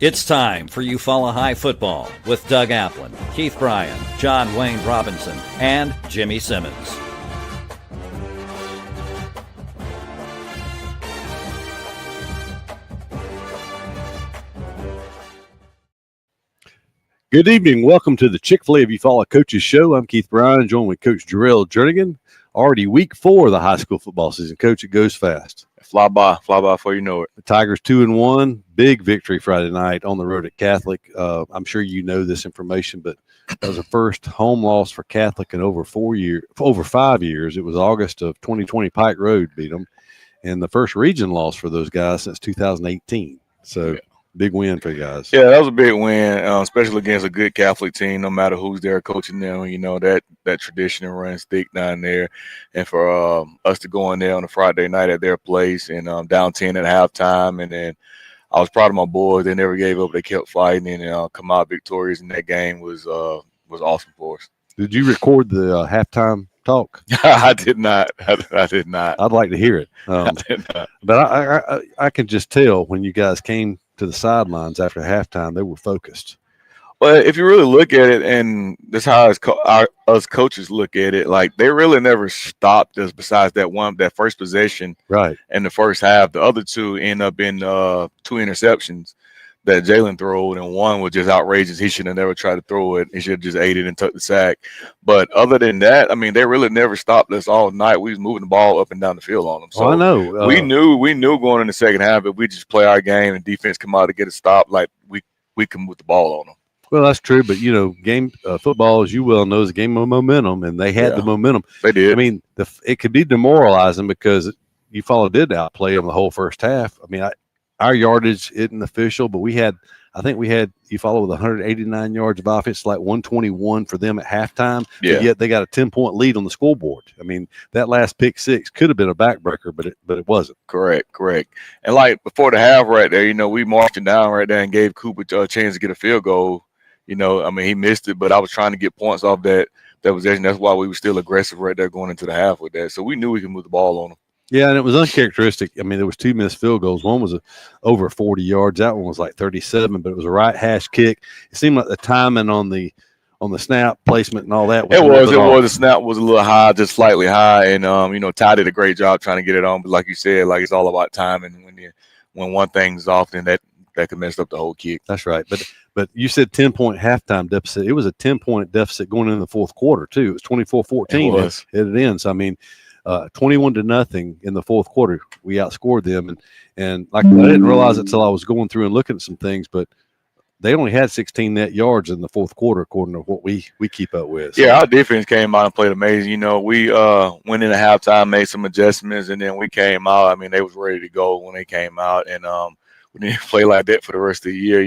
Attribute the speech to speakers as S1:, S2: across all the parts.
S1: It's time for Eufaula High Football with Doug Applin, Keith Bryan, John Wayne Robinson, and Jimmy Simmons.
S2: Good evening. Welcome to the Chick-Fil-A Eufaula Coaches Show. I'm Keith Bryan, joined with Coach Jarrell Jernigan. Already week 4 of the high school football season. Coach, it goes fast.
S3: Fly by before you know it.
S2: The Tigers 2-1, big victory Friday night on the road at Catholic. I'm sure you know this information, but that was the first home loss for Catholic in over 5 years. It was August of 2020. Pike Road beat them, and the first region loss for those guys since 2018. So. Yeah. Big win for you guys.
S3: Yeah, that was a big win, especially against a good Catholic team, no matter who's there coaching them. You know, that tradition runs thick down there. And for us to go in there on a Friday night at their place and down 10 at halftime. And then I was proud of my boys. They never gave up. They kept fighting and come out victorious in that game was awesome for us.
S2: Did you record the halftime talk?
S3: I did not. I did not.
S2: I'd like to hear it. I did not. But I can just tell when you guys came to the sidelines after halftime, they were focused.
S3: Well, if you really look at it, and that's how us coaches look at it, like they really never stopped us besides that first possession,
S2: right? In
S3: the first half. The other two end up in 2 interceptions that Jalen threw, and one was just outrageous. He should have never tried to throw it. He should have just ate it and took the sack. But other than that, I mean, they really never stopped us all night. We was moving the ball up and down the field on them. So
S2: I know.
S3: We knew going in the second half, if we just play our game and defense come out to get a stop, like we can move the ball on them.
S2: Well, that's true, but game football, as you well know, is a game of momentum, and they had the momentum.
S3: They did.
S2: I mean, it could be demoralizing because Eufaula did outplay them the whole first half. I mean, our yardage isn't official, but I think we had Eufaula with 189 yards of offense, like 121 for them at halftime.
S3: Yeah.
S2: But yet they got a 10-point lead on the scoreboard. I mean, that last pick six could have been a backbreaker, but it wasn't.
S3: Correct. And like before the half, right there, we marched it down right there and gave Cooper a chance to get a field goal. I mean, he missed it, but I was trying to get points off that possession. That's why we were still aggressive right there going into the half with that. So we knew we could move the ball on them.
S2: Yeah, and it was uncharacteristic. I mean, there was 2 missed field goals. One was over 40 yards. That one was like 37, but it was a right hash kick. It seemed like the timing on the snap placement and all that.
S3: The snap was a little high, just slightly high, and Ty did a great job trying to get it on. But like you said, like it's all about timing. When one thing's off, then that could mess up the whole kick.
S2: That's right. But you said 10-point halftime deficit. It was a 10-point deficit going into the fourth quarter too. It was 24-14 at it ends. I mean. 21-0 in the fourth quarter. We outscored them, and like I didn't realize it until I was going through and looking at some things, but they only had 16 net yards in the fourth quarter, according to what we keep up with. So.
S3: Yeah, our defense came out and played amazing. We went into halftime, made some adjustments, and then we came out. I mean, they was ready to go when they came out, and we didn't play like that for the rest of the year,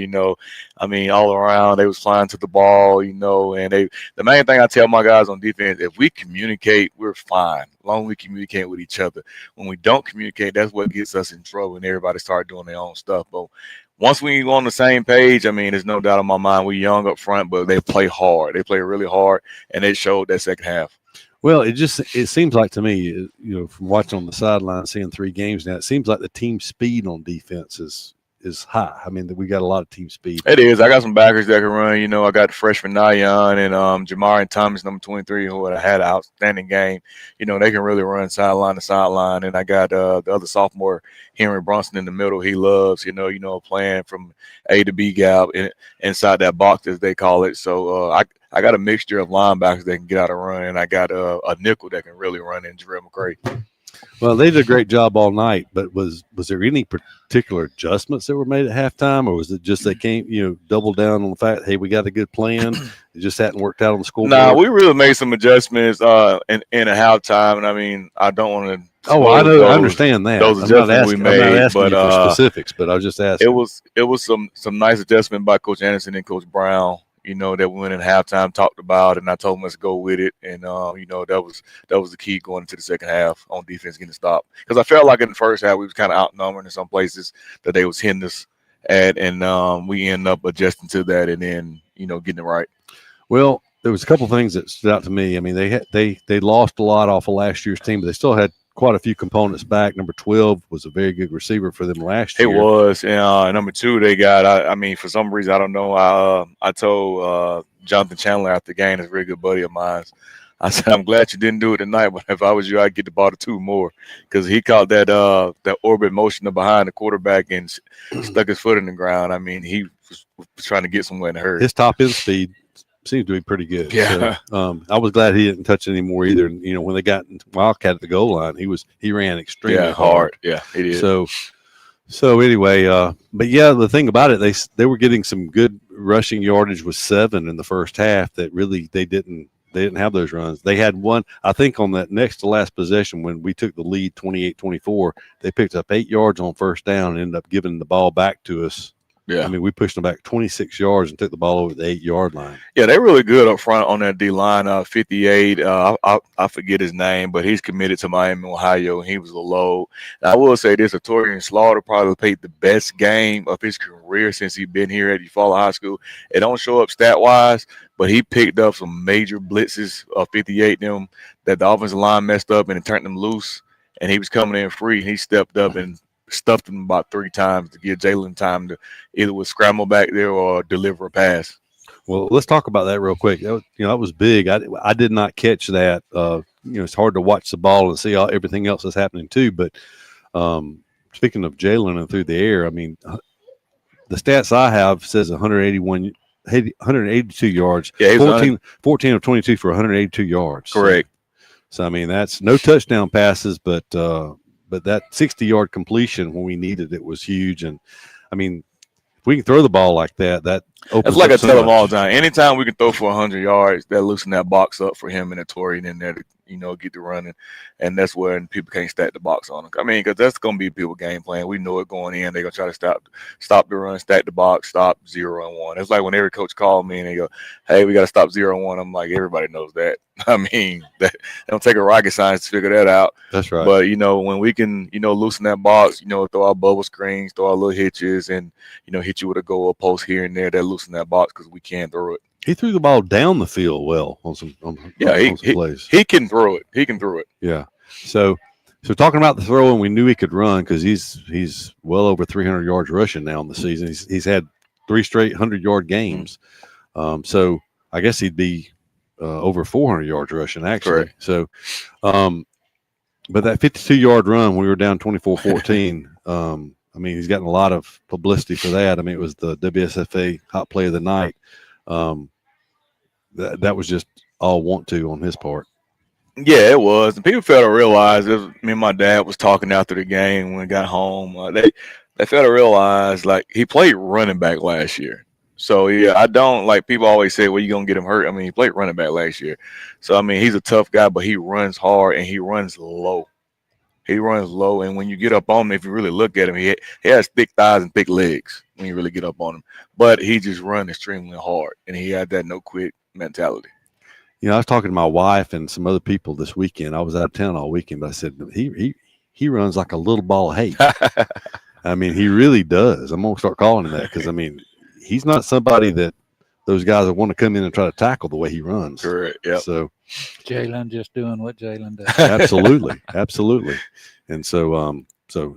S3: I mean, all around, they was flying to the ball, and the main thing I tell my guys on defense, if we communicate, we're fine, as long as we communicate with each other. When we don't communicate, that's what gets us in trouble, and everybody start doing their own stuff. But once we go on the same page, I mean, there's no doubt in my mind, we're young up front, but they play hard. They play really hard, and they showed that second half.
S2: Well, it seems like to me, from watching on the sideline, seeing 3 games now, it seems like the team speed on defense is high. I mean, we got a lot of team speed.
S3: It is. I got some backers that can run. I got the freshman Nayan and Jamari Thomas, number 23, who had an outstanding game. They can really run sideline to sideline. And I got the other sophomore, Henry Brunson, in the middle. He loves, playing from A to B gap inside that box, as they call it. So I got a mixture of linebackers that can get out and run, and I got a nickel that can really run in Jarrell McCray.
S2: Well, they did a great job all night, but was there any particular adjustments that were made at halftime, or was it just they came, doubled down on the fact, hey, we got a good plan, it just hadn't worked out on the scoreboard?
S3: No, we really made some adjustments in a halftime, and I mean, I don't want to.
S2: Oh, I know, I understand that.
S3: Those adjustments we made,
S2: I'm not asking you for specifics, but I was just asking.
S3: It was some nice adjustment by Coach Anderson and Coach Brown. That we went in halftime, talked about, and I told them let's go with it. And that was the key going into the second half on defense, getting stopped. Because I felt like in the first half we was kind of outnumbered in some places that they was hitting us at, and we ended up adjusting to that and then getting it right.
S2: Well, there was a couple things that stood out to me. I mean, they lost a lot off of last year's team, but they still had quite a few components back. Number 12 was a very good receiver for them last year.
S3: It was. And number 2, they got, I mean, for some reason, I don't know. I told Jonathan Chandler after the game, that's a very good buddy of mine. I said, I'm glad you didn't do it tonight, but if I was you, I'd get the ball to 2 more, because he caught that orbit motion behind the quarterback and stuck his foot in the ground. I mean, he was trying to get somewhere in a hurry.
S2: His top end speed seems to be pretty good.
S3: Yeah.
S2: So, I was glad he didn't touch it anymore either. And, when they got Wildcat at the goal line, he ran extremely hard.
S3: Yeah, he did.
S2: So anyway, but yeah, the thing about it, they were getting some good rushing yardage with 7 in the first half that really they didn't have those runs. They had one, I think, on that next to last possession when we took the lead 28-24, they picked up 8 yards on first down and ended up giving the ball back to us.
S3: Yeah.
S2: I mean, we pushed them back 26 yards and took the ball over the 8-yard line.
S3: Yeah, they're really good up front on that D line. 58, I forget his name, but he's committed to Miami, Ohio, and he was a load. And I will say this: Torian Slaughter probably played the best game of his career since he's been here at Eufaula High School. It don't show up stat wise, but he picked up some major blitzes of 58 them that the offensive line messed up and it turned them loose, and he was coming in free. He stepped up and stuffed him about 3 times to give Jalen time to either scramble back there or deliver a pass.
S2: Well, let's talk about that real quick. That was big. I did not catch that. It's hard to watch the ball and see everything else that's happening too. But speaking of Jalen and through the air, I mean, the stats I have says 182 yards. Yeah, 14 of 22 for 182 yards.
S3: Correct.
S2: So I mean, that's no touchdown passes, but that 60-yard completion when we needed it was huge. And I mean, if we can throw the ball like that opens.
S3: It's like I tell him all the time. Anytime we can throw for 100 yards, that loosen that box up for him and the Torian in there to get the running, and that's when people can't stack the box on them. I mean, because that's going to be people game plan. We know it going in. They're going to try to stop the run, stack the box, stop 0 and 1. It's like when every coach called me and they go, "Hey, we got to stop 0 and 1." I'm like, everybody knows that. I mean, it don't take a rocket science to figure that out.
S2: That's right.
S3: But when we can, loosen that box, throw our bubble screens, throw our little hitches, and hit you with a goal post here and there, that loosen that box because we can throw it.
S2: He threw the ball down the field well on some plays.
S3: He can throw it. He can throw it.
S2: Yeah. So talking about the throwing, we knew he could run because he's well over 300 yards rushing now in the season. He's had 3 straight 100-yard games. So I guess he'd be over 400 yards rushing actually.
S3: Correct.
S2: So, but that 52-yard run, we were down 24-14. I mean, he's gotten a lot of publicity for that. I mean, it was the WSFA Hot Play of the Night. That was just all want to on his part.
S3: Yeah, it was. And people failed to realize, me and my dad was talking after the game when we got home. They failed to realize, like, he played running back last year. So, yeah, I don't, like, people always say, well, you're going to get him hurt. I mean, he played running back last year. So, I mean, he's a tough guy, but he runs hard and he runs low. He runs low, and when you get up on him, if you really look at him, he has thick thighs and thick legs when you really get up on him. But he just runs extremely hard, and he had that no quit mentality.
S2: I was talking to my wife and some other people this weekend. I was out of town all weekend, but I said he runs like a little ball of hay. I mean, he really does. I'm gonna start calling him that because I mean, he's not somebody that those guys that want to come in and try to tackle the way he runs.
S3: Correct. Yeah.
S2: So
S4: Jalen just doing what Jalen does.
S2: Absolutely. And so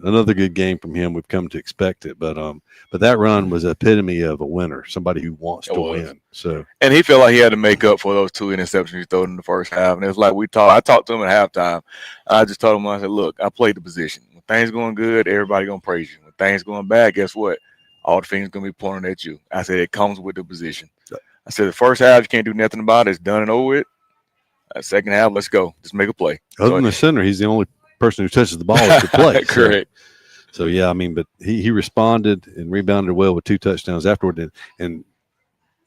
S2: another good game from him. We've come to expect it, but that run was the epitome of a winner, somebody who wants to win. So,
S3: and he felt like he had to make up for those 2 interceptions he threw in the first half. And it's like I talked to him at halftime. I just told him, I said, look, I played the position. When things going good, everybody gonna praise you. When things going bad, guess what? All the things gonna be pointing at you. I said it comes with the position. I said the first half you can't do nothing about it. It's done and over with. Second half, let's go. Just make a play.
S2: Other than the center, he's the only person who touches the ball to play.
S3: Correct.
S2: So yeah, I mean, but he responded and rebounded well with 2 touchdowns afterward. And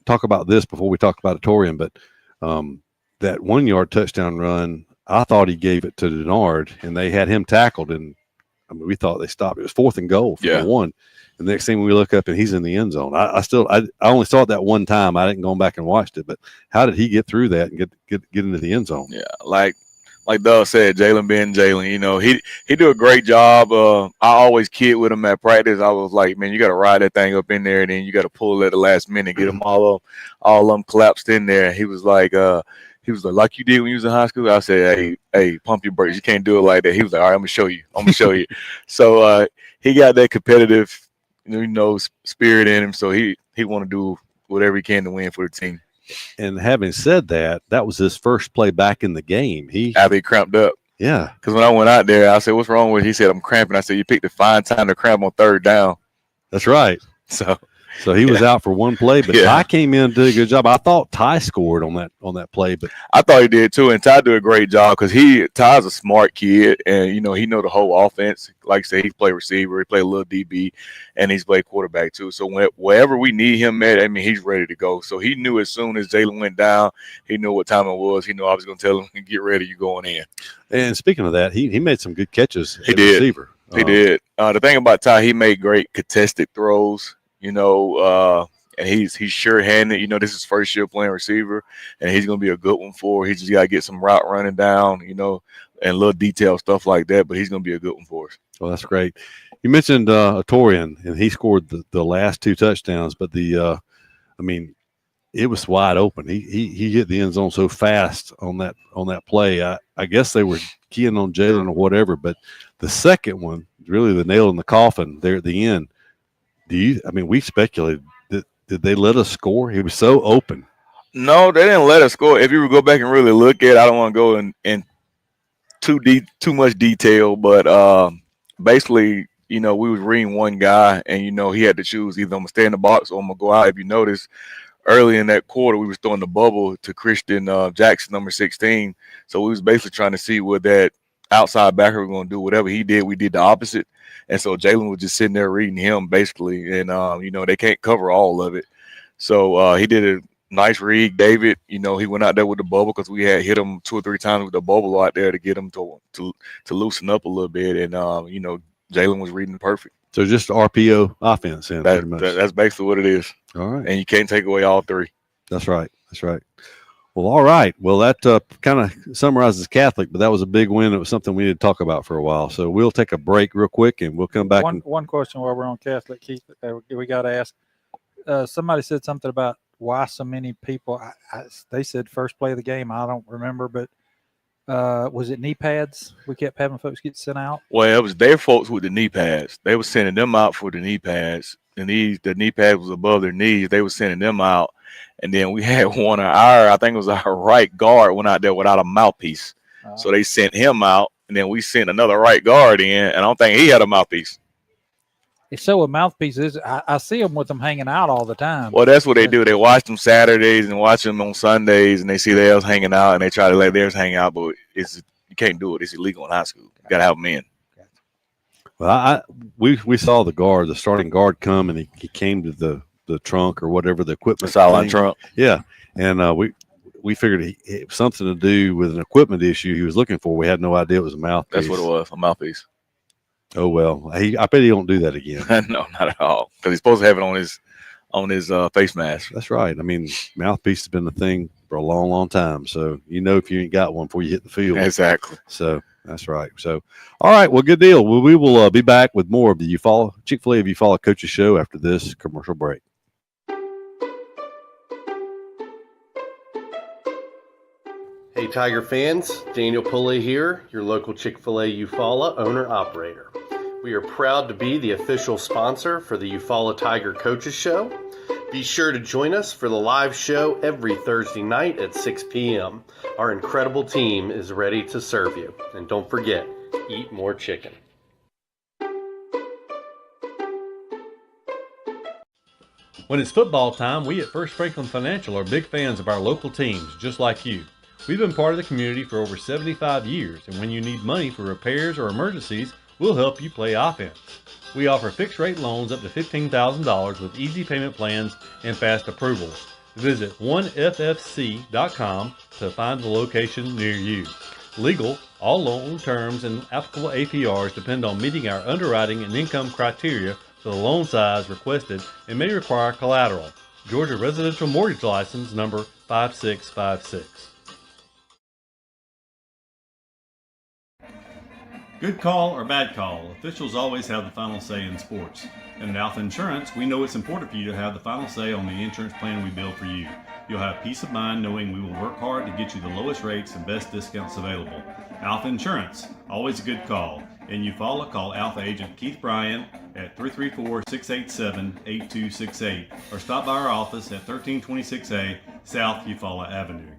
S2: talk about this before we talk about Torian, but that 1-yard touchdown run, I thought he gave it to Denard, and they had him tackled, and I mean, we thought they stopped. It was 4th and goal for the 1. And the next thing we look up, and he's in the end zone. I only saw it that one time. I didn't go back and watched it, but how did he get through that and get into the end zone?
S3: Yeah, like Doug said, Jalen being Jalen, he do a great job. I always kid with him at practice. I was like, man, you got to ride that thing up in there, and then you got to pull it at the last minute, get them all of them collapsed in there. He was like, He was like you did when you was in high school. I said, hey, pump your brakes. You can't do it like that. He was like, all right, I'm gonna show you. So he got that competitive, spirit in him. So he want to do whatever he can to win for the team.
S2: And having said that, that was his first play back in the game.
S3: After he cramped up.
S2: Yeah.
S3: Because when I went out there, I said, what's wrong with it? He said, I'm cramping. I said, you picked a fine time to cramp on third down.
S2: That's right. So he was out for one play, but Ty came in and did a good job. I thought Ty scored on that play, but
S3: I thought he did too. And Ty did a great job because Ty's a smart kid, and he know the whole offense. Like I said, he played receiver, he played a little DB, and he's played quarterback too. So wherever we need him at, he's ready to go. So he knew as soon as Jalen went down, he knew what time it was. He knew I was going to tell him, get ready, you're going in.
S2: And speaking of that, he made some good catches.
S3: He did.
S2: Receiver.
S3: He did. The thing about Ty, he made great contested throws. And he's sure-handed. This is his first year playing receiver, and he's going to be a good one for. He just got to get some route running down, and little detail stuff like that. But he's going to be a good one for us.
S2: Well, that's great. You mentioned Atorian, and he scored the last 2 touchdowns. But it was wide open. He hit the end zone so fast on that play. I guess they were keying on Jalen or whatever. But the second one, really the nail in the coffin there at the end. We speculated. Did they let us score? He was so open.
S3: No, they didn't let us score. If you would go back and really look at it, I don't want to go in too much detail, but basically, we was reading one guy, and he had to choose either I'm gonna stay in the box or I'm gonna go out. If you notice, early in that quarter, we was throwing the bubble to Christian Jackson, number 16. So we was basically trying to see what that outside backer was gonna do. Whatever he did, we did the opposite. And so Jalen was just sitting there reading him basically, and they can't cover all of it. So he did a nice read. David, he went out there with the bubble because we had hit him 2 or 3 times with the bubble out there to get him to loosen up a little bit. And Jalen was reading perfect.
S2: So just RPO offense,
S3: that's basically what it is.
S2: All right,
S3: and you can't take away all 3.
S2: That's right. Well, all right. Well, that kind of summarizes Catholic, but that was a big win. It was something we need to talk about for a while. So we'll take a break real quick, and we'll come back.
S4: One question while we're on Catholic, Keith, we got to ask. Somebody said something about why so many people. They said first play of the game. I don't remember, but was it knee pads? We kept having folks get sent out.
S3: Well, it was their folks with the knee pads. They were sending them out for the knee pads. The knee pad was above their knees. They were sending them out. And then we had one of I think it was our right guard went out there without a mouthpiece. So they sent him out, and then we sent another right guard in, and I don't think he had a mouthpiece.
S4: So a mouthpiece is, I see them with them hanging out all the time.
S3: Well, that's what they do. They watch them Saturdays and watch them on Sundays, and they see theirs hanging out, and they try to let theirs hang out, but you can't do it. It's illegal in high school. You got to have them in.
S2: Well, we saw the starting guard come, and he came to the trunk or whatever, the equipment.
S3: The sideline trunk.
S2: Yeah. And we figured it was something to do with an equipment issue he was looking for. We had no idea it was a mouthpiece.
S3: That's what it was, a mouthpiece.
S2: Oh, well, I bet he don't do that again.
S3: No, not at all. Because he's supposed to have it on his face mask.
S2: That's right. Mouthpiece has been the thing for a long, long time. So, if you ain't got one before you hit the field.
S3: Exactly.
S2: So, that's right. So, all right. Well, good deal. Well, we will be back with more of the Chick-fil-A YouFollow Coaches Show after this commercial break.
S5: Hey Tiger fans, Daniel Pulley here, your local Chick-fil-A Eufaula owner-operator. We are proud to be the official sponsor for the Eufaula Tiger Coaches Show. Be sure to join us for the live show every Thursday night at 6 p.m. Our incredible team is ready to serve you. And don't forget, eat more chicken.
S2: When it's football time, we at First Franklin Financial are big fans of our local teams, just like you. We've been part of the community for over 75 years, and when you need money for repairs or emergencies, we'll help you play offense. We offer fixed-rate loans up to $15,000 with easy payment plans and fast approvals. Visit 1ffc.com to find the location near you. Legal, all loan terms and applicable APRs depend on meeting our underwriting and income criteria for the loan size requested and may require collateral. Georgia Residential Mortgage License number 5656.
S6: Good call or bad call, officials always have the final say in sports. And at Alpha Insurance, we know it's important for you to have the final say on the insurance plan we build for you. You'll have peace of mind knowing we will work hard to get you the lowest rates and best discounts available. Alpha Insurance, always a good call. In Eufaula, call Alpha Agent Keith Bryan at 334-687-8268 or stop by our office at 1326A South Eufaula Avenue.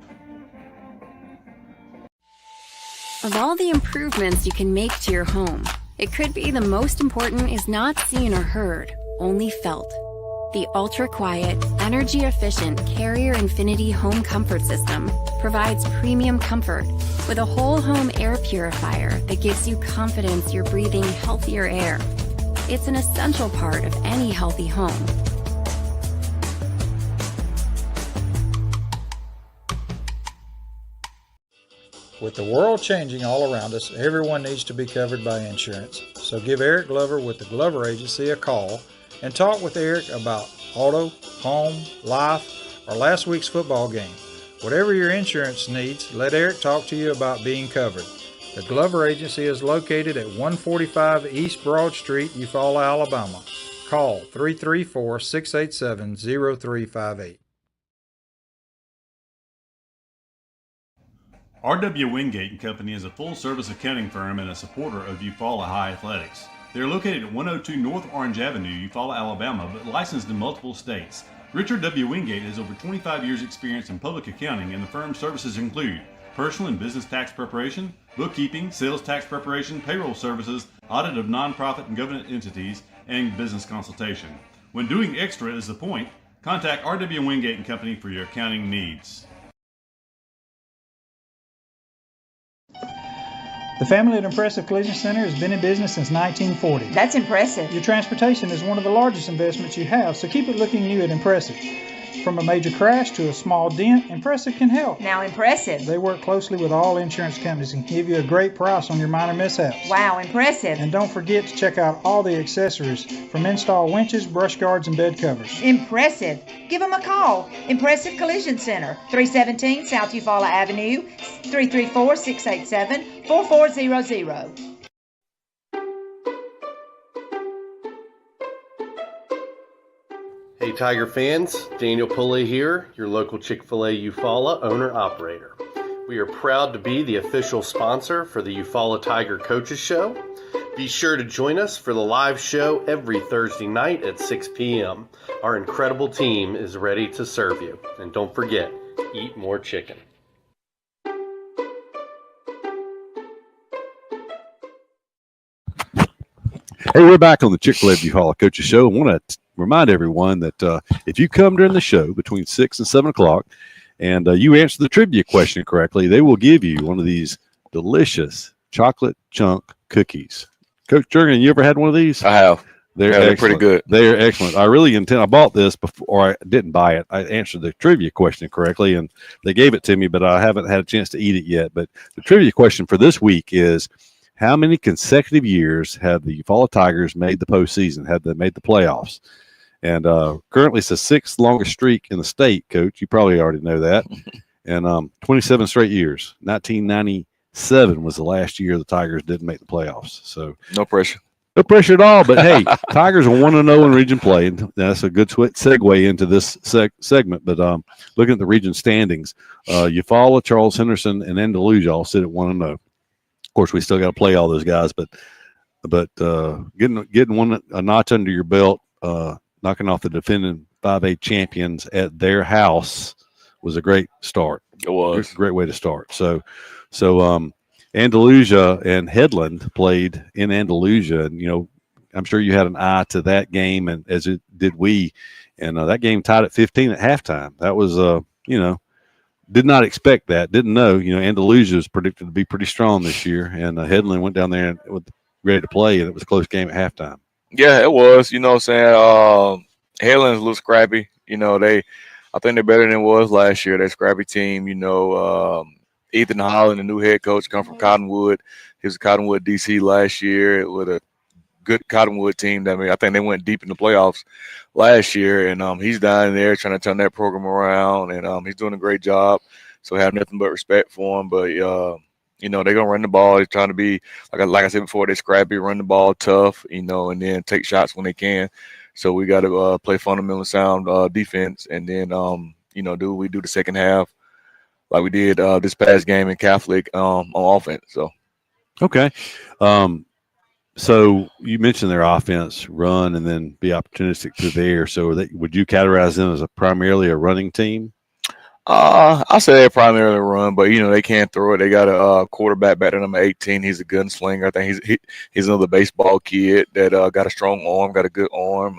S7: Of all the improvements you can make to your home, it could be the most important is not seen or heard, only felt. The ultra-quiet, energy-efficient Carrier Infinity Home Comfort System provides premium comfort with a whole home air purifier that gives you confidence you're breathing healthier air. It's an essential part of any healthy home.
S4: With the world changing all around us, everyone needs to be covered by insurance. So give Eric Glover with the Glover Agency a call and talk with Eric about auto, home, life, or last week's football game. Whatever your insurance needs, let Eric talk to you about being covered. The Glover Agency is located at 145 East Broad Street, Eufaula, Alabama. Call 334-687-0358.
S6: R.W. Wingate & Company is a full-service accounting firm and a supporter of Eufaula High Athletics. They are located at 102 North Orange Avenue, Eufaula, Alabama, but licensed in multiple states. Richard W. Wingate has over 25 years' experience in public accounting, and the firm's services include personal and business tax preparation, bookkeeping, sales tax preparation, payroll services, audit of nonprofit and government entities, and business consultation. When doing extra is the point, contact R.W. Wingate & Company for your accounting needs.
S4: The family at Impressive Collision Center has been in business since 1940.
S8: That's impressive.
S4: Your transportation is one of the largest investments you have, so keep it looking new at Impressive. From a major crash to a small dent, Impressive can help.
S8: Now impressive.
S4: They work closely with all insurance companies and give you a great price on your minor mishaps.
S8: Wow, impressive.
S4: And don't forget to check out all the accessories from install winches, brush guards, and bed covers.
S8: Impressive. Give them a call. Impressive Collision Center, 317 South Eufaula Avenue, 334-687-4400.
S5: Hey Tiger fans, Daniel Pulley here, your local Chick-Fil-A Eufaula owner-operator. We are proud to be the official sponsor for the Eufaula Tiger Coaches Show. Be sure to join us for the live show every Thursday night at 6 p.m. Our incredible team is ready to serve you. And don't forget, eat more chicken.
S2: Hey, we're back on the Chick-fil-A Eufaula Coaches Show. I want to remind everyone that if you come during the show between 6 and 7 o'clock and you answer the trivia question correctly, they will give you one of these delicious chocolate chunk cookies. Coach Jurgen, you ever had one of these?
S3: I have.
S2: They're
S3: pretty good.
S2: They're excellent. I really I bought this before, or I didn't buy it. I answered the trivia question correctly, and they gave it to me, but I haven't had a chance to eat it yet. But the trivia question for this week is, how many consecutive years have the Eufaula Tigers made the postseason? Have they made the playoffs? And currently it's the sixth longest streak in the state, Coach. You probably already know that. And 27 straight years. 1997 was the last year the Tigers didn't make the playoffs. So
S3: no pressure.
S2: No pressure at all. But, hey, Tigers are 1-0 in region play. And that's a good segue into this segment. But looking at the region standings, Eufaula, Charles Henderson, and Andalusia all sit at 1-0. Of course, we still got to play all those guys, but getting one a notch under your belt, knocking off the defending 5A champions at their house was a great start.
S3: It was
S2: a great way to start. So Andalusia and Headland played in Andalusia, and I'm sure you had an eye to that game, and as it did we, and that game tied at 15 at halftime. That was did not expect that. Didn't know. Andalusia is predicted to be pretty strong this year, and Headland went down there and ready to play, and it was a close game at halftime.
S3: Yeah, it was. You know what I'm saying? Headland's a little scrappy. I think they're better than it was last year. That scrappy team. Ethan Holland, the new head coach, come from Cottonwood. He was Cottonwood DC last year with a good Cottonwood team. I think they went deep in the playoffs last year, and he's down there trying to turn that program around, and he's doing a great job. So I have nothing but respect for him. But they're gonna run the ball. They're trying to be like I said before, they're scrappy, run the ball tough, and then take shots when they can. So we got to play fundamental sound defense, and then do we do the second half like we did this past game in Catholic on offense. So
S2: Okay. So you mentioned their offense, run, and then be opportunistic through the air. So would you categorize them as primarily a running team?
S3: I say they primarily run, but they can't throw it. They got a quarterback back to number 18. He's a gunslinger. I think he's another baseball kid that got a strong arm, got a good arm.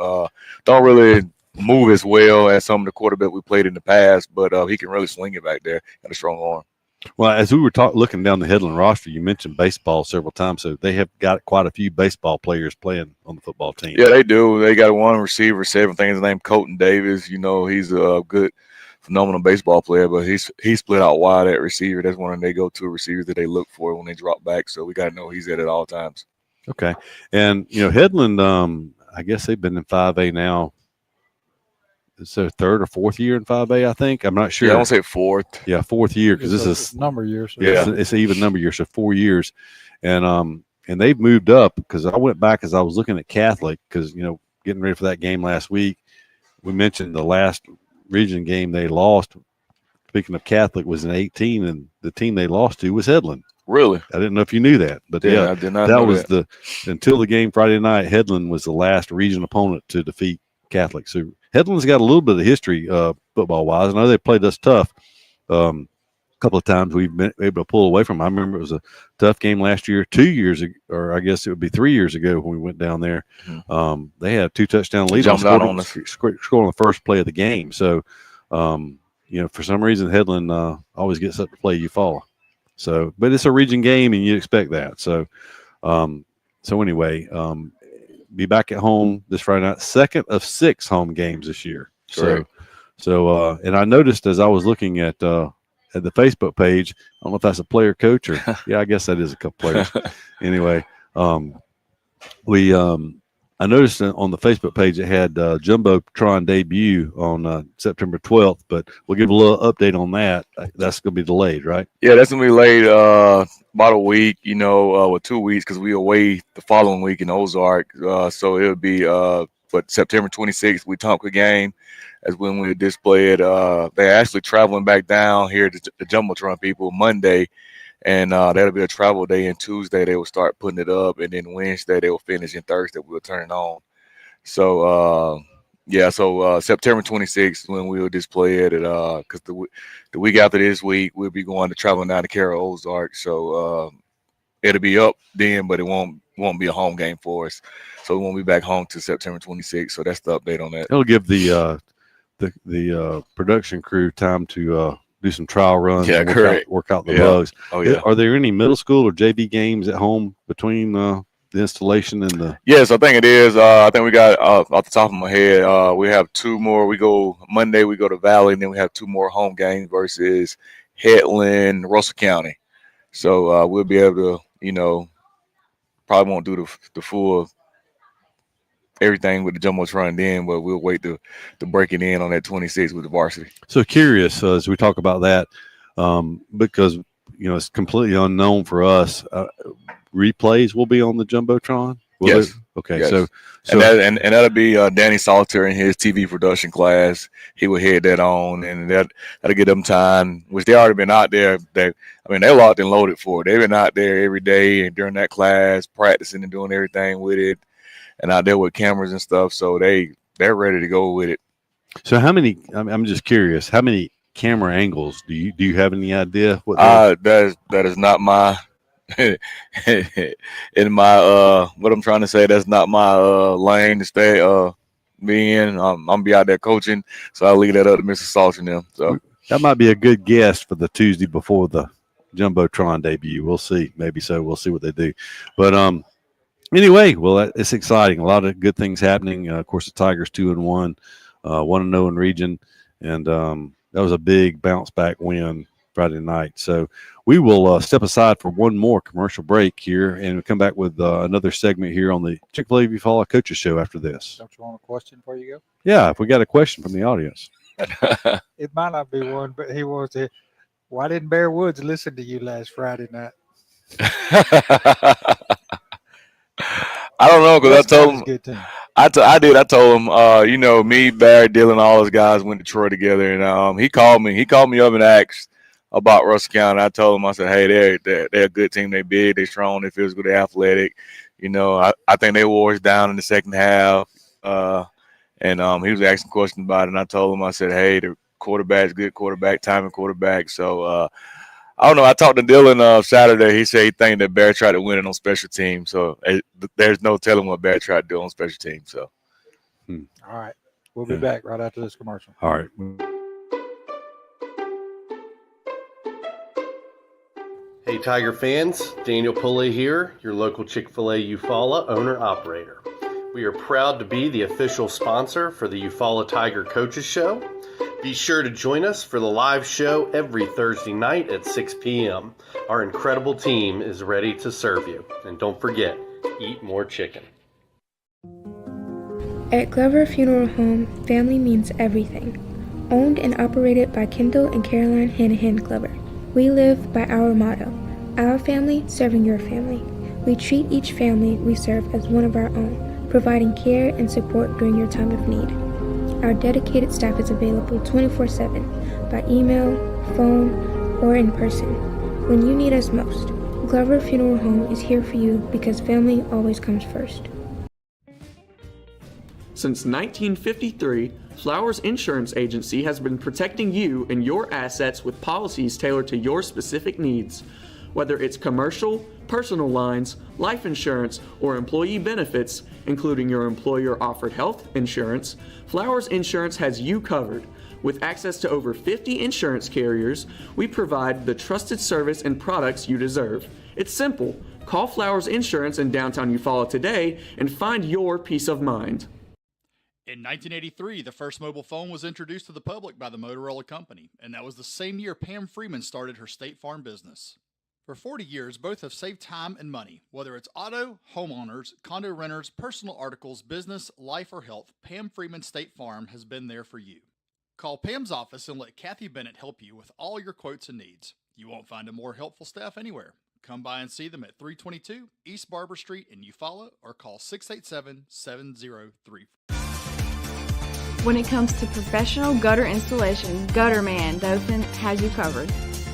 S3: Don't really move as well as some of the quarterback we played in the past, but he can really sling it back there. Got a strong arm.
S2: Well, as we were looking down the Headland roster, you mentioned baseball several times, so they have got quite a few baseball players playing on the football team.
S3: Yeah, they do. They got one receiver, 7 things named Colton Davis. He's a good, phenomenal baseball player, but he's split out wide at receiver. That's one of their go-to receivers that they look for when they drop back. So we got to know he's at all times.
S2: Okay, and Headland, I guess they've been in 5A now. It's their 3rd or 4th year in 5A, I think. I'm not sure.
S3: Yeah, I want to say 4th.
S2: Yeah, 4th year because this is
S4: number years. So
S2: yeah, it's an even number year, so 4 years, and they've moved up because I went back as I was looking at Catholic because getting ready for that game last week. We mentioned the last region game they lost. Speaking of Catholic, was in 18, and the team they lost to was Headland.
S3: Really?
S2: I didn't know if you knew that, but yeah,
S3: I did not.
S2: That was until the game Friday night. Headland was the last region opponent to defeat Catholic. So Headland's got a little bit of history football wise. I know they played us tough a couple of times. We've been able to pull away from them. I remember it was a tough game last year, 2 years ago, or I guess it would be 3 years ago when we went down there.
S3: Mm-hmm.
S2: They had a 2-touchdown lead.
S3: Jumped out on us.
S2: Scored on the first play of the game. So, for some reason, Headland always gets up to play Eufaula. So, but it's a region game, and you'd expect that. So, anyway, be back at home this Friday night, 2nd of 6 home games this year.
S3: Correct.
S2: So, and I noticed as I was looking at the Facebook page, I don't know if that's a player coach or yeah, I guess that is a couple players. Anyway, I noticed on the Facebook page it had Jumbotron debut on September 12th, but we'll give a little update on that. That's going to be delayed, right?
S3: Yeah, that's going to be delayed about a week, with 2 weeks because we away the following week in Ozark. So it'll be but September 26th, Wetumpka game. That's when we display it. They're actually traveling back down here to the Jumbotron people Monday. And that'll be a travel day. And Tuesday they will start putting it up, and then Wednesday they will finish, and Thursday we'll turn it on. So September 26th when we will display it. Because the week after this week we'll be going to traveling down to Carroll Ozark. So it'll be up then, but it won't be a home game for us. So we won't be back home to September 26th. So that's the update on that.
S2: It'll give the production crew time to do some trial runs.
S3: Yeah,
S2: and work out the bugs.
S3: Oh, yeah.
S2: Are there any middle school or JV games at home between the installation and the?
S3: Yes, I think it is. I think we got off the top of my head. We have 2 more. We go Monday. We go to Valley, and then we have 2 more home games versus Headland, Russell County. So we'll be able to, probably won't do the full everything with the Jumbotron then, but we'll wait to break it in on that 26 with the varsity.
S2: So curious as we talk about that, because it's completely unknown for us. Replays will be on the Jumbotron.
S3: Yes.
S2: Okay.
S3: Yes.
S2: So
S3: and that'll be Danny Salter in his TV production class. He will head that on, and that'll get them time, which they already been out there. They locked and loaded for it. They've been out there every day and during that class, practicing and doing everything with it, and out there with cameras and stuff. So they're ready to go with it.
S2: So how many? I'm just curious. How many camera angles do you have any idea? What
S3: that is not my. In my what I'm trying to say, that's not my lane to stay be in. I'm gonna be out there coaching, so I'll leave that up to Mr. Salter and them. So
S2: that might be a good guess for the Tuesday before the Jumbotron debut. We'll see. Maybe so. We'll see what they do. But anyway, well, it's exciting. A lot of good things happening. Of course, the Tigers 2-1, 1-0 in region, and that was a big bounce back win Friday night. So we will step aside for one more commercial break here, and we'll come back with another segment here on the Chick-Fil-A Eufaula Coaches Show after this.
S4: Don't you want a question before you go?
S2: Yeah, if we got a question from the audience.
S4: It might not be one, but he wants to. Why didn't Bear Woods listen to you last Friday night?
S3: I don't know because I told
S4: West
S3: him.
S4: County's a good team.
S3: I did. I told him, you know, me, Barry, Dylan, all those guys went to Troy together, and he called me. He called me up and asked about Russell County. I told him, I said, hey, they're a good team. They big, they strong, they physical, they athletic. You know, I think they wore us down in the second half. And he was asking questions about it, and I told him, I said, hey, the quarterback's good quarterback, timing quarterback. So I don't know. I talked to Dylan Saturday. He said he think that Bear tried to win it on special teams. So there's no telling what Bear tried to do on special teams. So,
S4: All right. We'll be back right after this commercial.
S2: All right.
S5: Hey, Tiger fans, Daniel Pulley here, your local Chick-Fil-A Eufaula owner-operator. We are proud to be the official sponsor for the Eufaula Tiger Coaches Show. Be sure to join us for the live show every Thursday night at 6 p.m. Our incredible team is ready to serve you. And don't forget, eat more chicken.
S9: At Glover Funeral Home, family means everything. Owned and operated by Kendall and Caroline Hanahan Glover. We live by our motto, our family serving your family. We treat each family we serve as one of our own, providing care and support during your time of need. Our dedicated staff is available 24/7 by email, phone, or in person. When you need us most, Glover Funeral Home is here for you because family always comes first.
S10: Since 1953, Flowers Insurance Agency has been protecting you and your assets with policies tailored to your specific needs. Whether it's commercial, personal lines, life insurance, or employee benefits, including your employer-offered health insurance, Flowers Insurance has you covered. With access to over 50 insurance carriers, we provide the trusted service and products you deserve. It's simple. Call Flowers Insurance in downtown Eufaula today and find your peace of mind.
S11: In 1983, the first mobile phone was introduced to the public by the Motorola Company, and that was the same year Pam Freeman started her State Farm business. For 40 years, both have saved time and money. Whether it's auto, homeowners, condo renters, personal articles, business, life, or health, Pam Freeman State Farm has been there for you. Call Pam's office and let Kathy Bennett help you with all your quotes and needs. You won't find a more helpful staff anywhere. Come by and see them at 322 East Barber Street in Eufaula or call 687-7034.
S12: When it comes to professional gutter installation, Gutterman Dothan has you covered.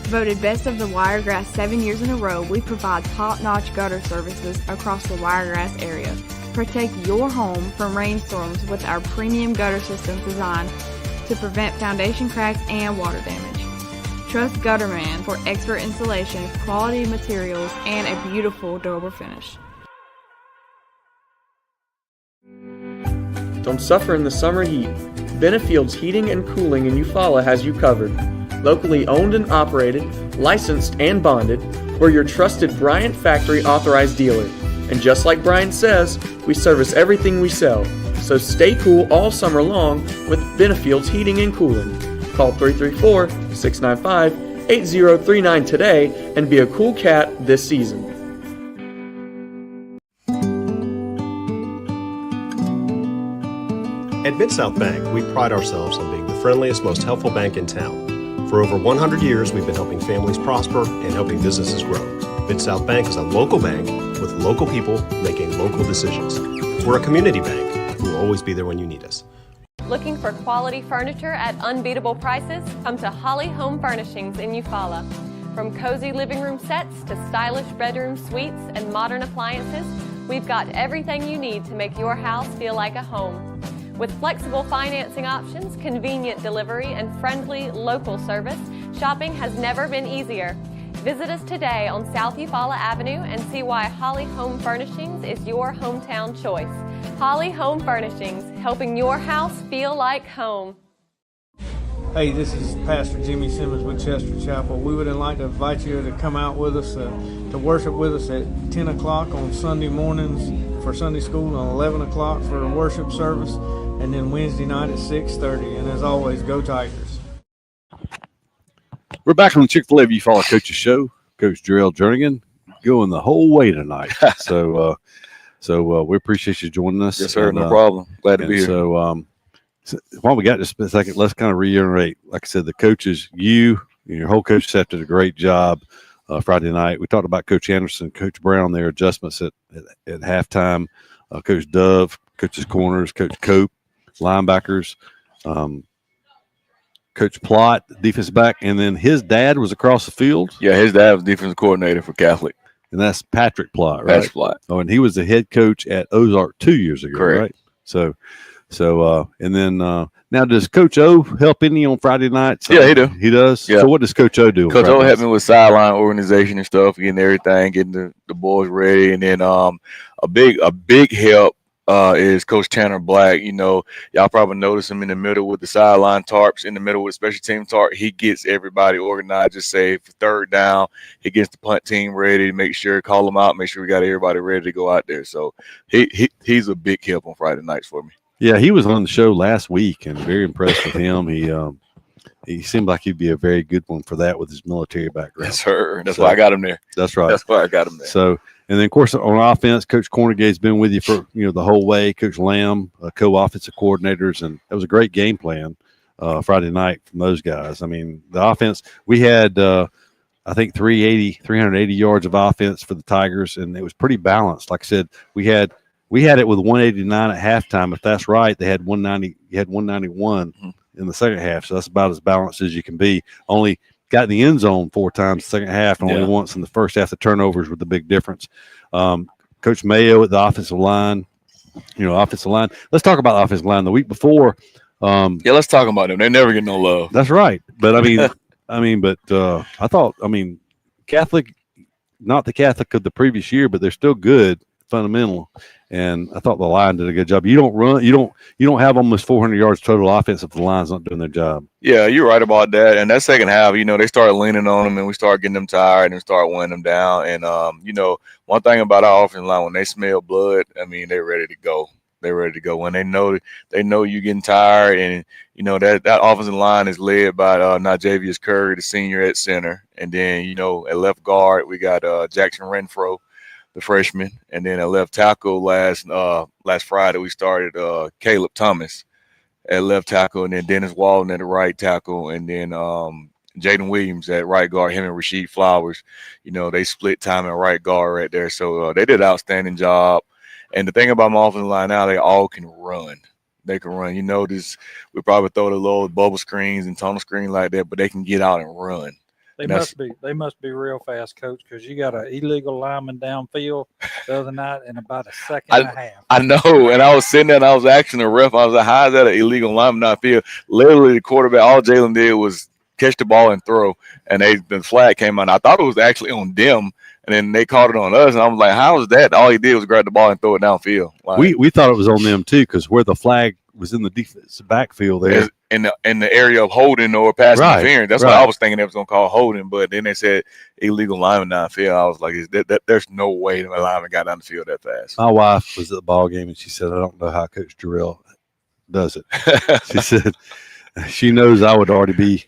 S12: Voted Best of the Wiregrass 7 years in a row, we provide top-notch gutter services across the Wiregrass area. Protect your home from rainstorms with our premium gutter system designed to prevent foundation cracks and water damage. Trust Gutterman for expert installation, quality materials, and a beautiful durable finish.
S10: Don't suffer in the summer heat. Benefield's Heating and Cooling in Eufaula has you covered. Locally owned and operated, licensed and bonded, we're your trusted Bryant Factory authorized dealer. And just like Bryant says, we service everything we sell. So stay cool all summer long with Benefield's Heating and Cooling. Call 334-695-8039 today and be a cool cat this season.
S13: At Mid-South Bank, we pride ourselves on being the friendliest, most helpful bank in town. For over 100 years, we've been helping families prosper and helping businesses grow. Mid-South Bank is a local bank with local people making local decisions. We're a community bank. We'll always be there when you need us.
S14: Looking for quality furniture at unbeatable prices? Come to Holly Home Furnishings in Eufaula. From cozy living room sets to stylish bedroom suites and modern appliances, we've got everything you need to make your house feel like a home. With flexible financing options, convenient delivery, and friendly local service, shopping has never been easier. Visit us today on South Eufaula Avenue and see why Holly Home Furnishings is your hometown choice. Holly Home Furnishings, helping your house feel like home.
S15: Hey, this is Pastor Jimmy Simmons with Chester Chapel. We would like to invite you to come out with us to worship with us at 10 o'clock on Sunday mornings for Sunday school and 11 o'clock for a worship service, and then Wednesday night at 6:30. And as always, go Tigers.
S2: We're back on the Chick-fil-A Eufaula Coaches Show. Coach Jarrell Jernigan going the whole way tonight. So we appreciate you joining us.
S3: Yes, sir. No problem. Glad to be here.
S2: So while we got just a second, let's kind of reiterate. Like I said, the coaches, you and your whole coach staff did a great job Friday night. We talked about Coach Anderson, Coach Brown, their adjustments at halftime. Coach Dove, coaches corners, Coach Cope, linebackers, Coach Plott, defensive back, and then his dad was across the field.
S3: Yeah, his dad was defensive coordinator for Catholic.
S2: And that's Patrick Plott, right?
S3: Patrick Plott.
S2: Oh, and he was the head coach at Ozark 2 years ago,
S3: Correct.
S2: right? So, and then now does Coach O help any on Friday nights?
S3: Yeah, he do.
S2: He does?
S3: Yeah.
S2: So what does Coach O do on
S3: Coach
S2: Friday
S3: O helped
S2: nights?
S3: me with sideline organization and stuff, getting everything, getting the boys ready. And then a big help is Coach Tanner Black. You know, y'all probably notice him in the middle with the sideline tarps, in the middle with the special team tarp. He gets everybody organized. Just say for third down, he gets the punt team ready to make sure, call them out, make sure we got everybody ready to go out there. So he's a big help on Friday nights for me.
S2: Yeah, he was on the show last week and very impressed with him. He seemed like he'd be a very good one for that with his military background.
S3: Yes, sir. That's why I got him there.
S2: That's right.
S3: That's why I got him there.
S2: So, and then of course on offense, Coach Cornigate's been with you for the whole way. Coach Lamb, co-offensive coordinators, and that was a great game plan Friday night from those guys. I mean, the offense, we had I think 380 yards of offense for the Tigers, and it was pretty balanced. Like I said, we had it with 189 at halftime. If that's right, they had 190. You had 191 in the second half, so that's about as balanced as you can be. Only got in the end zone 4 times the second half, and only once in the first half. The turnovers were the big difference. Coach Mayo at the offensive line. Offensive line. Let's talk about the offensive line. The week before.
S3: Let's talk about them. They never get no love.
S2: That's right. But I thought Catholic, not the Catholic of the previous year, but they're still good, fundamental. And I thought the line did a good job. You don't have almost 400 yards total offense if the line's not doing their job.
S3: Yeah, you're right about that. And that second half, they started leaning on them, and we started getting them tired and start wearing them down. And one thing about our offensive line, when they smell blood, they're ready to go. They're ready to go when they know you're getting tired, and that offensive line is led by Najavius Curry, the senior at center, and then at left guard we got Jackson Renfro, the freshman, and then at left tackle last Friday we started Caleb Thomas at left tackle, and then Dennis Walden at the right tackle, and then Jaden Williams at right guard. Him and Rasheed Flowers, they split time at right guard right there. So they did an outstanding job. And the thing about my offensive line now, they all can run. They can run. We probably throw the little bubble screens and tunnel screen like that, but they can get out and run.
S4: They must be real fast, Coach, because you got an illegal lineman downfield the other night in about a second and a half.
S3: I know, and I was sitting there and I was asking the ref, I was like, how is that an illegal lineman downfield? Literally, the quarterback, all Jalen did was catch the ball and throw, and the flag came out. I thought it was actually on them. And then they called it on us, and I was like, "How is that?" All he did was grab the ball and throw it downfield. Like,
S2: we thought it was on them too, because where the flag was in the defensive backfield there,
S3: in the area of holding or pass interference. That's what I was thinking they was gonna call holding, but then they said illegal lineman downfield. I was like, there's no way the lineman got down the field that fast.
S2: My wife was at the ball game, and she said, "I don't know how Coach Jarrell does it." She said she knows I would already be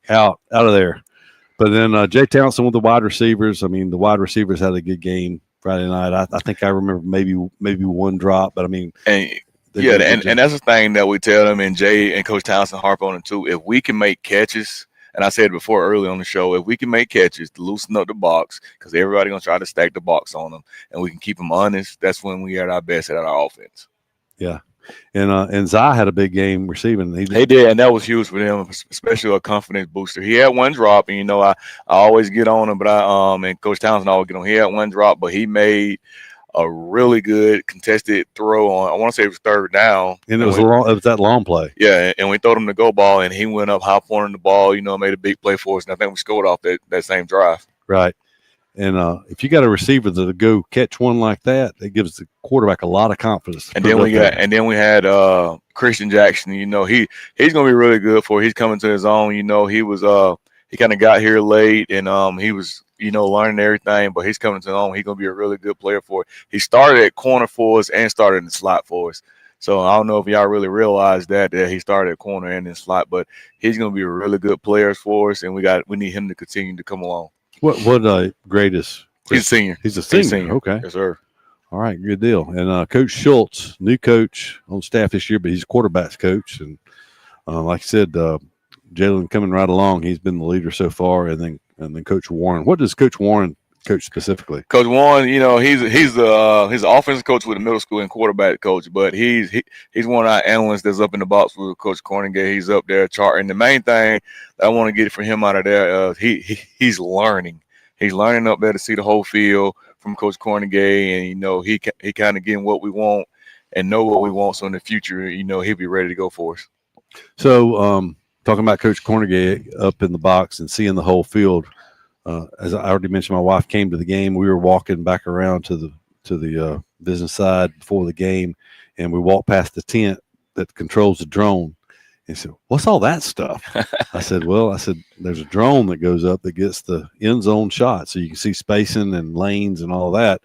S2: out of there. But then Jay Townsend with the wide receivers. The wide receivers had a good game Friday night. I think I remember maybe one drop, but and
S3: that's the thing that we tell them, and Jay and Coach Townsend harp on it too. If we can make catches, and I said before early on the show, if we can make catches to loosen up the box, because everybody's gonna try to stack the box on them, and we can keep them honest, that's when we are at our best at our offense.
S2: Yeah. And Zai had a big game receiving.
S3: He did, and that was huge for them, especially a confidence booster. He had one drop, and I always get on him, but and Coach Townsend always get on. He had one drop, but he made a really good contested throw on. I want to say it was third down,
S2: and it was that long play.
S3: Yeah, and we threw him the go ball, and he went up high pointing the ball. Made a big play for us, and I think we scored off that same drive.
S2: Right. And if you got a receiver that'll go catch one like that, it gives the quarterback a lot of confidence.
S3: And then we had Christian Jackson. He's gonna be really good for it. He's coming to his own. He was he kind of got here late, and he was learning everything, but he's coming to his own. He's gonna be a really good player for it. He started at corner for us and started in the slot for us. So I don't know if y'all really realize that he started at corner and in slot, but he's gonna be a really good player for us, and we need him to continue to come along.
S2: What grade is
S3: He's a senior.
S2: He's a senior. Okay.
S3: Yes, sir.
S2: All right, good deal. And Coach Schultz, new coach on staff this year, but he's quarterback's coach. And like I said, Jalen coming right along. He's been the leader so far. And then Coach Warren. What does Coach Warren coach specifically?
S3: Coach Warren, he's the offensive coach with the middle school and quarterback coach, but he's one of our analysts that's up in the box with Coach Cornegay. He's up there charting. The main thing that I want to get from him out of there, he's learning. He's learning up there to see the whole field from Coach Cornegay, and he kind of getting what we want and know what we want. So in the future, he'll be ready to go for us.
S2: So talking about Coach Cornegay up in the box and seeing the whole field. As I already mentioned, my wife came to the game. We were walking back around to the business side before the game, and we walked past the tent that controls the drone. And he said, "What's all that stuff?" I said, "There's a drone that goes up that gets the end zone shot, so you can see spacing and lanes and all that."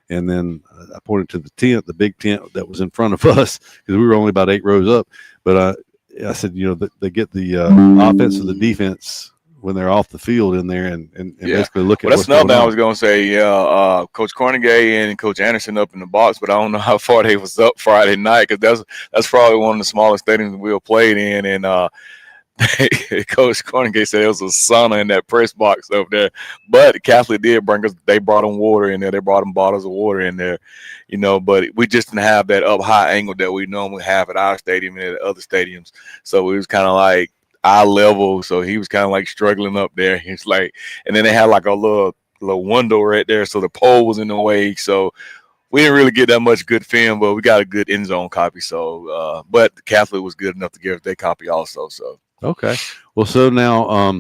S2: And then I pointed to the tent, the big tent that was in front of us, because we were only about 8 rows up. But I said, they get the offense or the defense when they're off the field in there and basically look at
S3: that's another thing I was going to say. Coach Cornegay and Coach Anderson up in the box, but I don't know how far they was up Friday night, because that's probably one of the smallest stadiums we played in. And Coach Cornegay said it was a sauna in that press box up there. But Catholic did they brought them water in there. They brought them bottles of water in there, but we just didn't have that up high angle that we normally have at our stadium and at other stadiums. So it was kind of like eye level, so he was kind of like struggling up there. He's like, and then they had like a little window right there, so the pole was in the way. So we didn't really get that much good film, but we got a good end zone copy. So, but the Catholic was good enough to give us their copy also. So
S2: okay, well, so now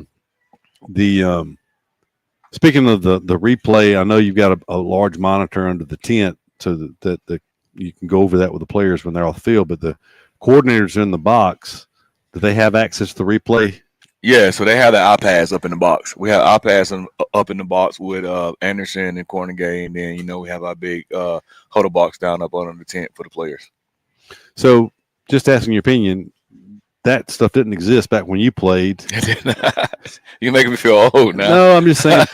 S2: speaking of the replay, I know you've got a large monitor under the tent, so that you can go over that with the players when they're off the field. But the coordinators in the box, do they have access to the replay?
S3: Yeah, so they have the iPads up in the box. We have iPads up in the box with Anderson and Cornegay, and then we have our big huddle box down up under the tent for the players.
S2: So, just asking your opinion, that stuff didn't exist back when you played.
S3: You're making me feel old now.
S2: No, I'm just saying.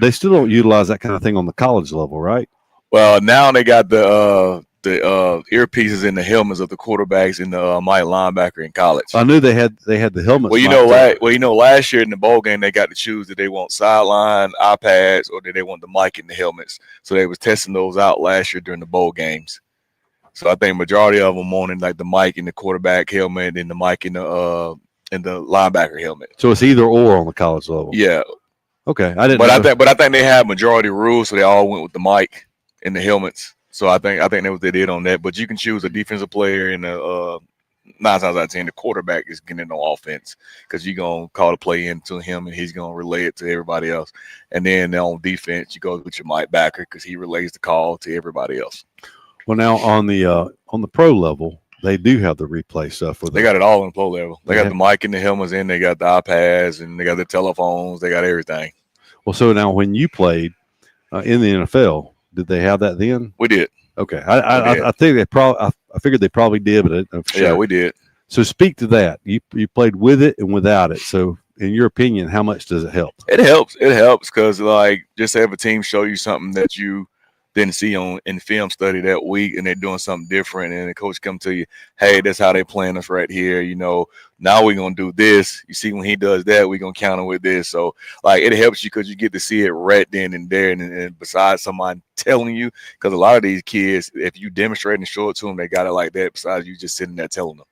S2: They still don't utilize that kind of thing on the college level, right?
S3: Well, now they got the earpieces in the helmets of the quarterbacks and the might linebacker in college.
S2: I knew they had the helmets.
S3: Well, last year in the bowl game, they got to choose that they want sideline iPads or did they want the mic in the helmets. So they was testing those out last year during the bowl games. So I think majority of them wanted like the mic in the quarterback helmet and the mic in the linebacker helmet.
S2: So it's either or on the college level.
S3: Yeah.
S2: Okay, I didn't.
S3: But I think they had majority rules, so they all went with the mic in the helmets. So I think that's what they did on that. But you can choose a defensive player and 9 times out of 10, the quarterback is getting no offense because you're going to call the play into him and he's going to relay it to everybody else. And then on defense, you go with your mic backer because he relays the call to everybody else.
S2: Well, now on the pro level, they do have the replay stuff.
S3: They got it all on the pro level. They got the mic in the helmets in. They got the iPads and they got the telephones. They got everything.
S2: Well, so now when you played in the NFL, did they have that then?
S3: We did.
S2: Okay, I think they probably. I figured they probably did, but for sure.
S3: Yeah, we did.
S2: So speak to that. You played with it and without it. So in your opinion, how much does it help?
S3: It helps. It helps because like just have a team show you something that you didn't see in film study that week, and they're doing something different, and the coach come to you, hey, that's how they playing us right here. Now we're gonna do this. You see, when he does that, we're gonna counter with this. So like it helps you because you get to see it right then and there, and besides somebody telling you, because a lot of these kids, if you demonstrate and show it to them, they got it like that. Besides you just sitting there telling them.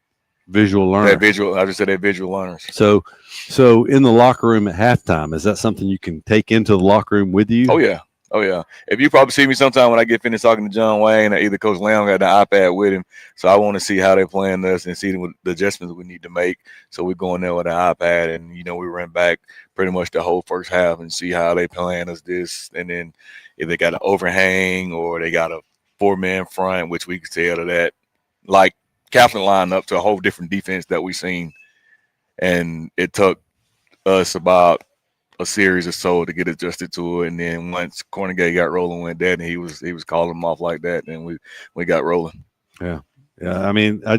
S2: Visual learner.
S3: I just said they're visual learners.
S2: So in the locker room at halftime, is that something you can take into the locker room with you?
S3: Oh yeah. Oh, yeah. If you probably see me sometime when I get finished talking to John Wayne or either Coach Lamb got the iPad with him. So I want to see how they're playing this and see the adjustments we need to make. So we're going there with an iPad and, we ran back pretty much the whole first half and see how they playing us this. And then if they got an overhang or they got a 4-man front, which we could tell to that. Like Catholic lined up to a whole different defense that we seen. And it took us about a series or so to get adjusted to it, and then once Cornegay got rolling with that, and he was calling them off like that, and we got rolling.
S2: Yeah. I mean, I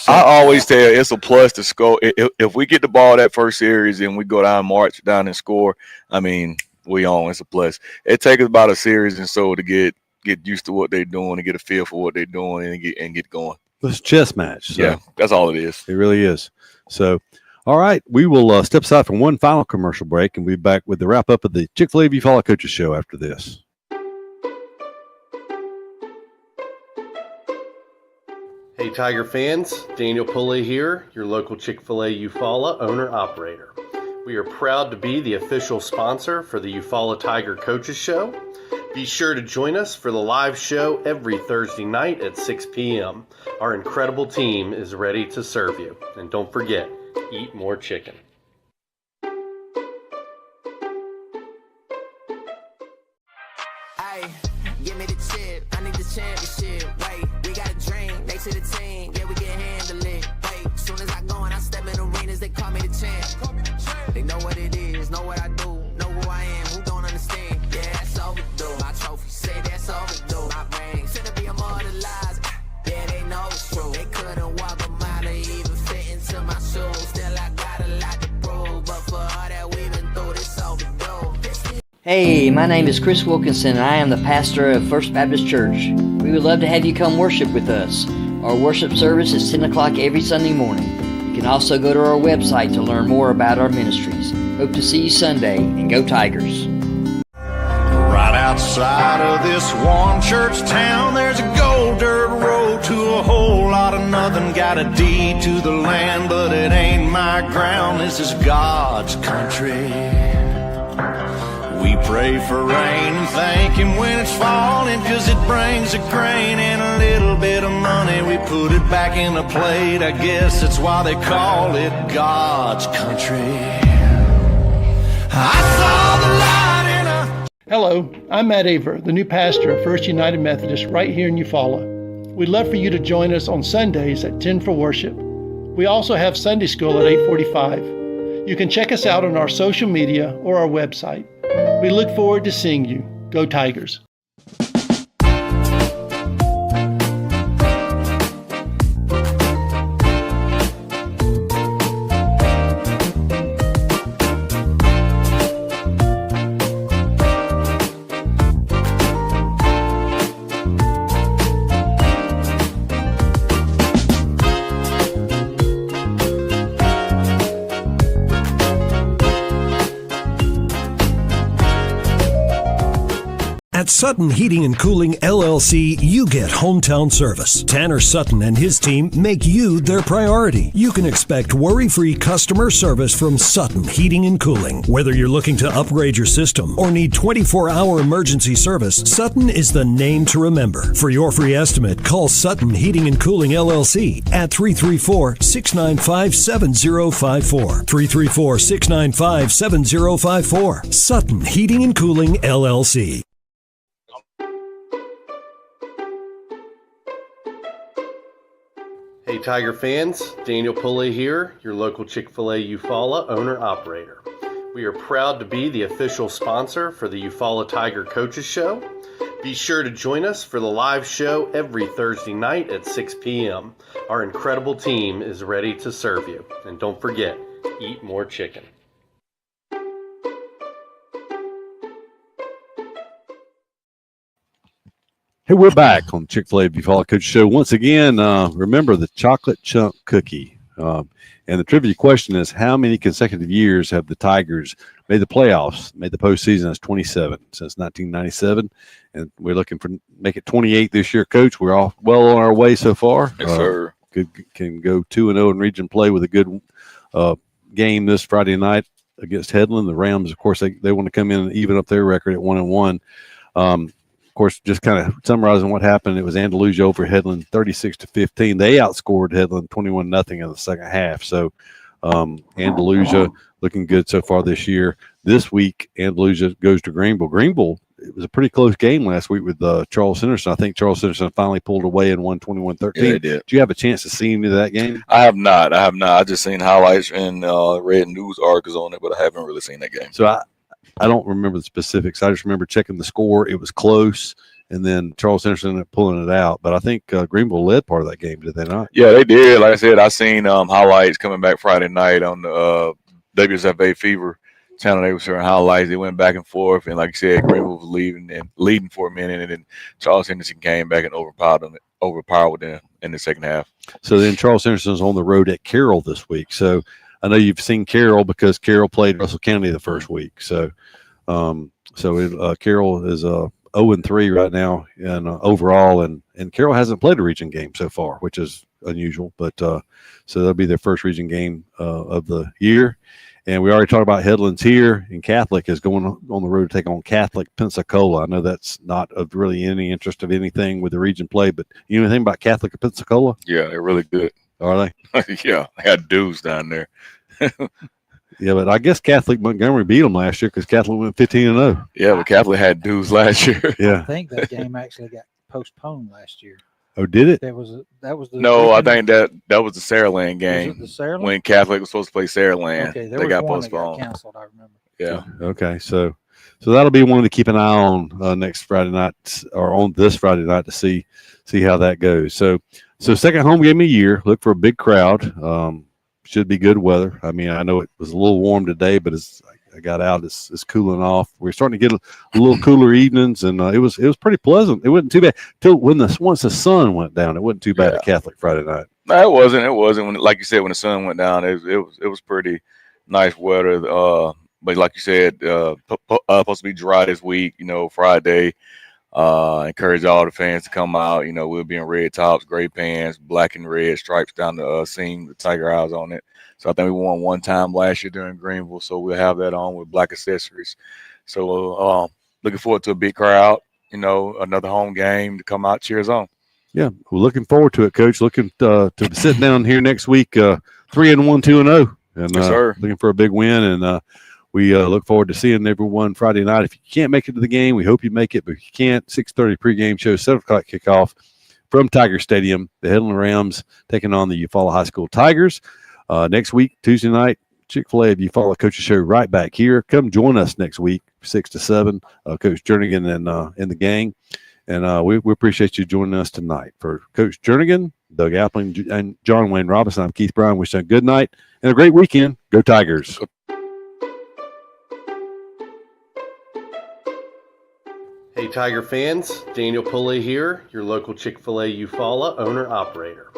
S3: always tell you it's a plus to score. If we get the ball that first series and we go march down and score, I mean, we on. It's a plus. It takes us about a series and so to get used to what they're doing and get a feel for what they're doing and get going.
S2: It's a chess match. So
S3: yeah, that's all it is.
S2: It really is. So. All right, we will step aside from one final commercial break and we'll be back with the wrap-up of the Chick-fil-A Eufaula Coaches Show after this.
S5: Hey Tiger fans, Daniel Pulley here, your local Chick-fil-A Eufaula owner-operator. We are proud to be the official sponsor for the Eufaula Tiger Coaches Show. Be sure to join us for the live show every Thursday night at 6 p.m. Our incredible team is ready to serve you. And don't forget, eat more chicken.
S16: Hey, give me the chip. I need the championship. Wait, we got a dream. Next to the team, yeah, we can handle it. Wait, soon as I go and I step in arenas, they call me the champ. They know what it is, know what I do, know who I am, who don't understand. Yeah, that's overdue. My trophy say that's overdue. My ring, finna be immortalized. Yeah, they know it's true. They couldn't walk a mile or even fit into my shoes. Still, I got a lot to prove, but for all that we've been through, this overdue.
S17: Hey, my name is Chris Wilkinson, and I am the pastor of First Baptist Church. We would love to have you come worship with us. Our worship service is 10 o'clock every Sunday morning. You can also go to our website to learn more about our ministries. Hope to see you Sunday, and go Tigers.
S18: Right outside of this one church town, there's a gold dirt road to a whole lot of nothing. Got a deed to the land, but it ain't my ground. This is God's country. We pray for rain and thank Him when it's falling, 'cause it brings a grain and a little bit of money. We put it back in the plate, I guess that's why they call it God's country. I saw the light in a...
S19: Hello, I'm Matt Aver, the new pastor of First United Methodist right here in Eufaula. We'd love for you to join us on Sundays at 10 for worship. We also have Sunday school at 8:45. You can check us out on our social media or our website. We look forward to seeing you. Go Tigers.
S20: At Sutton Heating and Cooling LLC, you get hometown service. Tanner Sutton and his team make you their priority. You can expect worry-free customer service from Sutton Heating and Cooling. Whether you're looking to upgrade your system or need 24-hour emergency service, Sutton is the name to remember. For your free estimate, call Sutton Heating and Cooling LLC at 334-695-7054. 334-695-7054. Sutton Heating and Cooling LLC.
S5: Hey Tiger fans, Daniel Pulley here, your local Chick-fil-A Eufaula owner-operator. We are proud to be the official sponsor for the Eufaula Tiger Coaches Show. Be sure to join us for the live show every Thursday night at 6 p.m. Our incredible team is ready to serve you. And don't forget, eat more chicken.
S2: Hey, we're back on Chick-fil-A Eufaula Coach Show. Once again, remember the chocolate chunk cookie. And the trivia question is, how many consecutive years have the Tigers made the playoffs, made the postseason? That's 27 since 1997. And we're looking for make it 28 this year, Coach. We're all well on our way so far.
S3: Yes, sir.
S2: Can go 2-0 in region play with a good game this Friday night against Headland. The Rams, of course, they want to come in and even up their record at 1-1. Of course, just kind of summarizing what happened, it was Andalusia over Headland 36-15. They outscored Headland 21-0 in the second half. So Andalusia looking good so far this year. This week, Andalusia goes to Greenville. Greenville, it was a pretty close game last week with Charles Henderson. I think Charles Henderson finally pulled away and won 21-13.
S3: Yeah, they did.
S2: Did you have a chance to see any of that game?
S3: I have not. I just seen highlights and read news articles on it, but I haven't really seen that game.
S2: So I don't remember the specifics. I just remember checking the score. It was close, and then Charles Henderson ended up pulling it out. But I think Greenville led part of that game, did they not?
S3: Yeah, they did. Like I said, I seen highlights coming back Friday night on the WSFA Fever channel. They were showing highlights. They went back and forth, and like you said, Greenville was leading for a minute, and then Charles Henderson came back and overpowered them in the second half.
S2: So then Charles Henderson's on the road at Carroll this week. So I know you've seen Carroll because Carroll played Russell County the first week. So, Carroll is 0-3 right now and overall, and Carroll hasn't played a region game so far, which is unusual. But so that'll be their first region game of the year. And we already talked about Headlands here, and Catholic is going on the road to take on Catholic Pensacola. I know that's not of really any interest of anything with the region play, but you know anything about Catholic of Pensacola?
S3: Yeah, they're really good.
S2: Are they?
S3: Yeah, they had dudes down there.
S2: Yeah, but I guess Catholic Montgomery beat them last year because Catholic went 15-0.
S3: Yeah, but Catholic had dudes last year.
S2: Yeah.
S4: I think that game actually got postponed last year.
S2: Oh, did it?
S4: That was the
S3: No, I think that was the Saraland game.
S4: Was it the Saraland?
S3: When Catholic was supposed to play Saraland.
S4: Okay, there
S3: they
S4: was
S3: got
S4: one
S3: postponed.
S4: that got canceled, I remember.
S3: Yeah.
S2: Okay, so that'll be one to keep an eye on next Friday night, or on this Friday night, to see how that goes. So second home game of the year. Look for a big crowd. Should be good weather. I mean, I know it was a little warm today, but I got out. It's cooling off. We're starting to get a little cooler evenings, and it was pretty pleasant. It wasn't too bad till once the sun went down. It wasn't too bad at Catholic Friday night.
S3: No, it wasn't. It wasn't. When, like you said, when the sun went down, it was pretty nice weather. But like you said, supposed to be dry this week. Friday. Encourage all the fans to come out. We'll be in red tops, gray pants, black and red stripes down the seam, the tiger eyes on it. So I think we won one time last year during Greenville, so we'll have that on with black accessories. So looking forward to a big crowd. Another home game to come out, cheers on.
S2: Yeah, we're looking forward to it, Coach. Looking to sit down here next week, 3-1, 2-0, and
S3: Yes, sir.
S2: looking for a big win. And we look forward to seeing everyone Friday night. If you can't make it to the game, we hope you make it. But if you can't, 6:30 pregame show, 7 o'clock kickoff from Tiger Stadium. The Headland Rams taking on the Eufaula High School Tigers. Next week, Tuesday night, Chick-Fil-A Eufaula Coaches Show right back here. Come join us next week, 6 to 7. Coach Jernigan and the gang. And we appreciate you joining us tonight. For Coach Jernigan, Doug Appling, and John Wayne Robinson, I'm Keith Bryan. Wishing you a good night and a great weekend. Go Tigers.
S5: Hey Tiger fans, Daniel Pulley here, your local Chick-fil-A Eufaula owner-operator.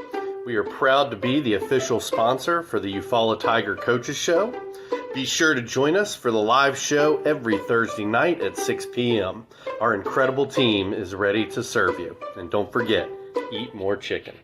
S5: We are proud to be the official sponsor for the Eufaula Tiger Coaches Show. Be sure to join us for the live show every Thursday night at 6 p.m. Our incredible team is ready to serve you. And don't forget, eat more chicken.